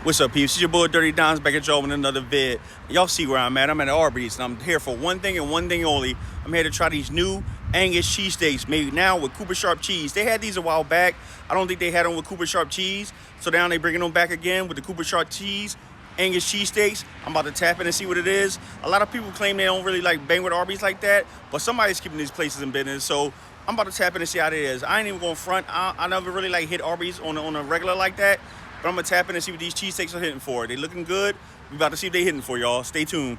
What's up, peeps? It's your boy Dirty Don's back at y'all with another vid. Y'all see where I'm at. I'm at Arby's, and I'm here for one thing and one thing only. I'm here to try these new Angus cheesesteaks made now with Cooper Sharp cheese. They had these a while back. I don't think they had them with Cooper Sharp cheese. So now they bringing them back again with the Cooper Sharp cheese Angus cheesesteaks. I'm about to tap in and see what it is. A lot of people claim they don't really like bang with Arby's like that, but somebody's keeping these places in business. So I'm about to tap in and see how it is. I ain't even going front. I never really like hit Arby's on a regular like that. But I'm going to tap in and see what these cheesesteaks are hitting for. They looking good. We about to see what they hitting for, y'all. Stay tuned.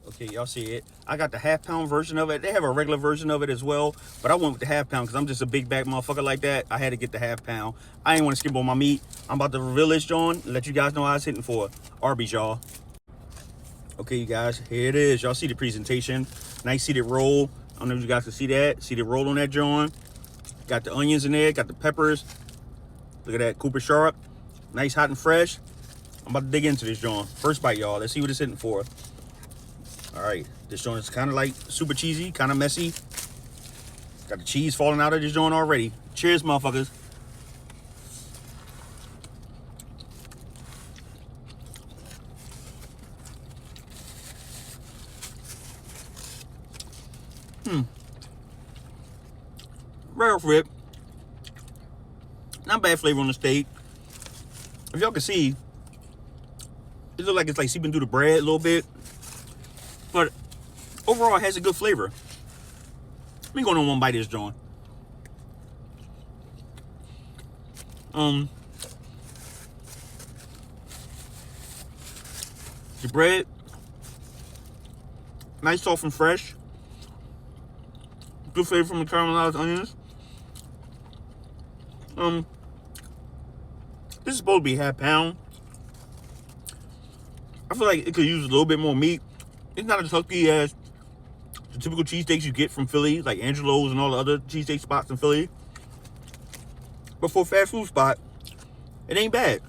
Okay, y'all see it. I got the half-pound version of it. They have a regular version of it as well. But I went with the half-pound because I'm just a big back motherfucker like that. I had to get the half-pound. I ain't want to skip on my meat. I'm about to reveal this, John, and let you guys know how it's hitting for. Arby's, y'all. Okay, you guys. Here it is. Y'all see the presentation. Nice seeded roll. I don't know if you guys can see that. Seeded roll on that, John. Got the onions in there. Got the peppers. Look at that. Cooper Sharp. Nice, hot, and fresh. I'm about to dig into this joint. First bite, y'all. Let's see what it's hitting for. All right. This joint is kind of like super cheesy, kind of messy. Got the cheese falling out of this joint already. Cheers, motherfuckers. Rare flip. Not bad flavor on the steak. If y'all can see, it looks like it's like seeping through the bread a little bit. But overall, it has a good flavor. Let me go on one bite of this joint. The bread, nice, soft, and fresh. Good flavor from the caramelized onions. This is supposed to be half-pound. I feel like it could use a little bit more meat. It's not as husky as the typical cheesesteaks you get from Philly, like Angelo's and all the other cheesesteak spots in Philly. But for a fast food spot, it ain't bad.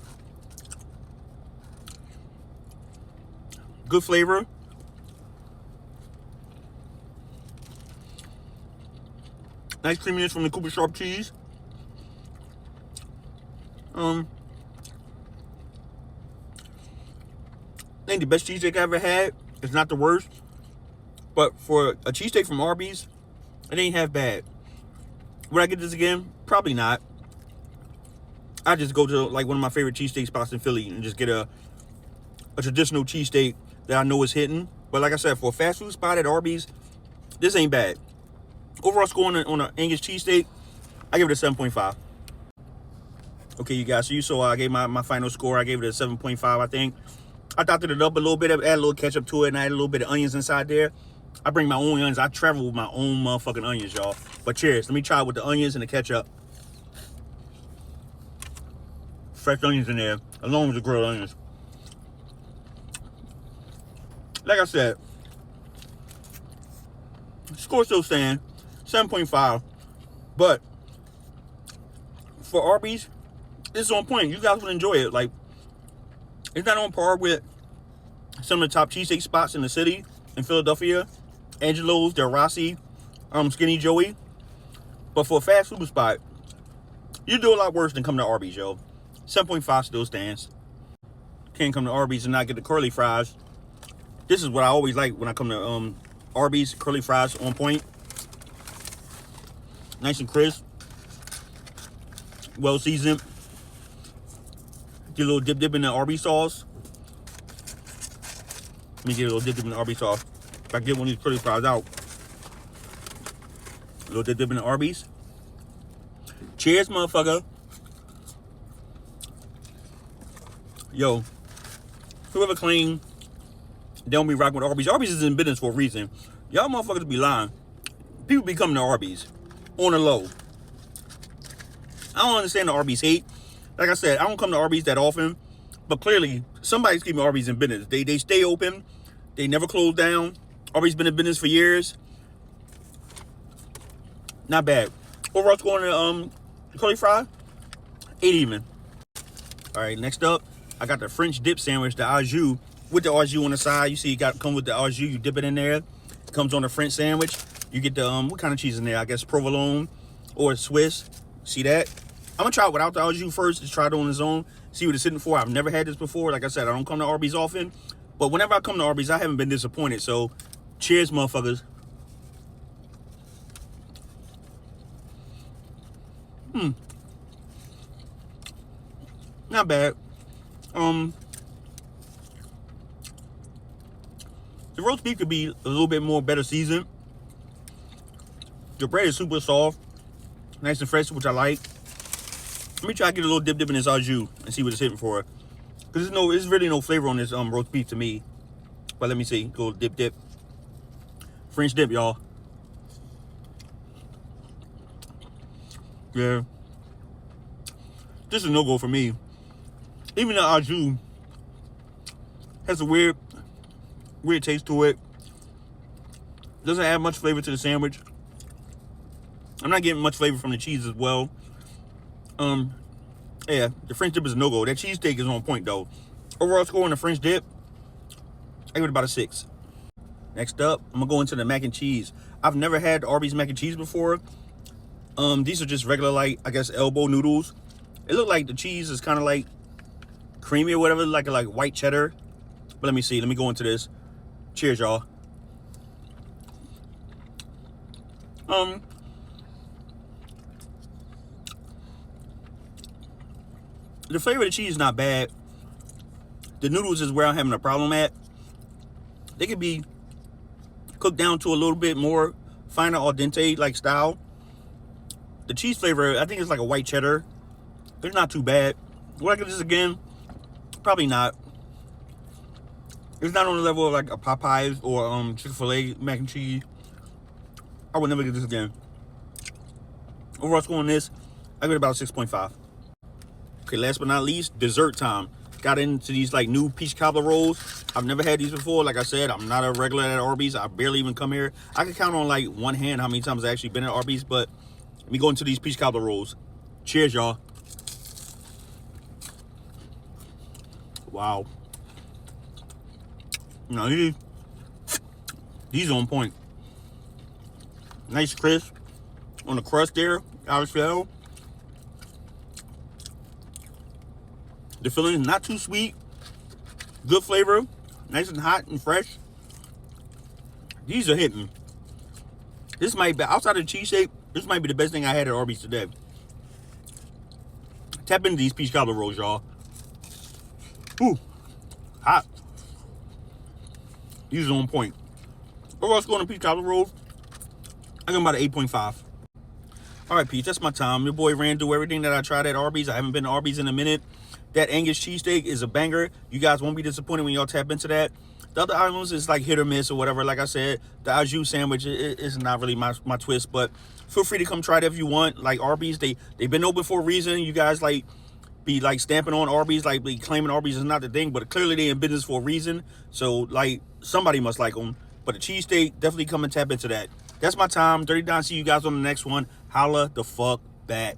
Good flavor. Nice creaminess from the Cooper Sharp cheese. I think the best cheesesteak I ever had. It's not the worst. But for a cheesesteak from Arby's, it ain't half bad. Would I get this again? Probably not. I just go to like one of my favorite cheesesteak spots in Philly and just get a traditional cheesesteak that I know is hitting. But like I said, for a fast food spot at Arby's, this ain't bad. Overall score on an Angus cheesesteak, I give it a 7.5. Okay, you guys, so you saw I gave my final score. I gave it a 7.5, I think. I dotted it up a little bit, add a little ketchup to it, and I add a little bit of onions inside there. I bring my own onions. I travel with my own motherfucking onions, y'all. But cheers. Let me try it with the onions and the ketchup. Fresh onions in there, along with the grilled onions. Like I said, score still stand, 7.5. But for Arby's, it's on point. You guys would enjoy it. Like, it's not on par with some of the top cheesesteak spots in the city, in Philadelphia, Angelo's, Del Rossi, Skinny Joey. But for a fast food spot, you do a lot worse than come to Arby's, yo. 7.5 still stands. Can't come to Arby's and not get the curly fries. This is what I always like when I come to Arby's. Curly fries on point. Nice and crisp. Well seasoned. Get a little dip in the Arby's sauce. Let me get a little dip in the Arby's sauce. If I get one of these curly fries out. A little dip in the Arby's. Cheers, motherfucker. Yo, whoever claimed they don't be rocking with Arby's. Arby's is in business for a reason. Y'all motherfuckers be lying. People be coming to Arby's on the low. I don't understand the Arby's hate. Like I said, I don't come to Arby's that often, but clearly somebody's keeping Arby's in business. They stay open. They never close down. Arby's been in business for years. Not bad. Overall score on the curly fry, 8 even. All right, next up, I got the French dip sandwich, the au jus, with the au jus on the side. You see, it come with the au jus. You dip it in there. It comes on the French sandwich. You get the what kind of cheese in there? I guess provolone or Swiss. See that? I'm gonna try it without the au jus first, just try it on its own, see what it's sitting for. I've never had this before. Like I said, I don't come to Arby's often, but whenever I come to Arby's, I haven't been disappointed. So cheers, motherfuckers. Not bad. The roast beef could be a little bit more better seasoned. The bread is super soft, nice and fresh, which I like. Let me try to get a little dip in this au jus and see what it's hitting for. Because there's really no flavor on this roast beef to me. But let me see. Go dip. French dip, y'all. Yeah. This is no-go for me. Even the au jus has a weird taste to it. Doesn't add much flavor to the sandwich. I'm not getting much flavor from the cheese as well. Yeah, the French dip is a no-go. That cheesesteak is on point though. Overall score on the French dip, I give it about a 6. Next up, I'm gonna go into the mac and cheese. I've never had Arby's mac and cheese before. These are just regular, like, I guess, elbow noodles. It looked like the cheese is kind of like creamy or whatever, like white cheddar. But let me see. Let me go into this. Cheers, y'all. The flavor of the cheese is not bad. The noodles is where I'm having a problem at. They could be cooked down to a little bit more finer al dente like style. The cheese flavor, I think it's like a white cheddar. It's not too bad. Would I get this again? Probably not. It's not on the level of like a Popeyes or Chick-fil-A mac and cheese. I would never get this again. Overall score on this, I give it about 6.5. Okay, last but not least, dessert time. Got into these like new peach cobbler rolls. I've never had these before. Like I said, I'm not a regular at Arby's. I barely even come here. I can count on like one hand how many times I've actually been at Arby's, but let me go into these peach cobbler rolls. Cheers, y'all. Wow. Now these on point. Nice crisp on the crust there, outer shell. The filling is not too sweet. Good flavor. Nice and hot and fresh. These are hitting. This might be, outside of the cheesesteak, this might be the best thing I had at Arby's today. Tap into these peach cobbler rolls, y'all. Ooh, hot. These are on point. Overall score on the peach cobbler rolls, I give them about an 8.5. All right, peeps, that's my time. Your boy ran through everything that I tried at Arby's. I haven't been to Arby's in a minute. That Angus cheesesteak is a banger. You guys won't be disappointed when y'all tap into that. The other items is like hit or miss or whatever. Like I said, the au jus sandwich is not really my twist, but feel free to come try it if you want. Like Arby's, they've been open for a reason. You guys like be like stamping on Arby's, like be claiming Arby's is not the thing, but clearly they in business for a reason. So like somebody must like them. But the cheesesteak, definitely come and tap into that. That's my time. Dirty Don, see you guys on the next one. Holla the fuck back.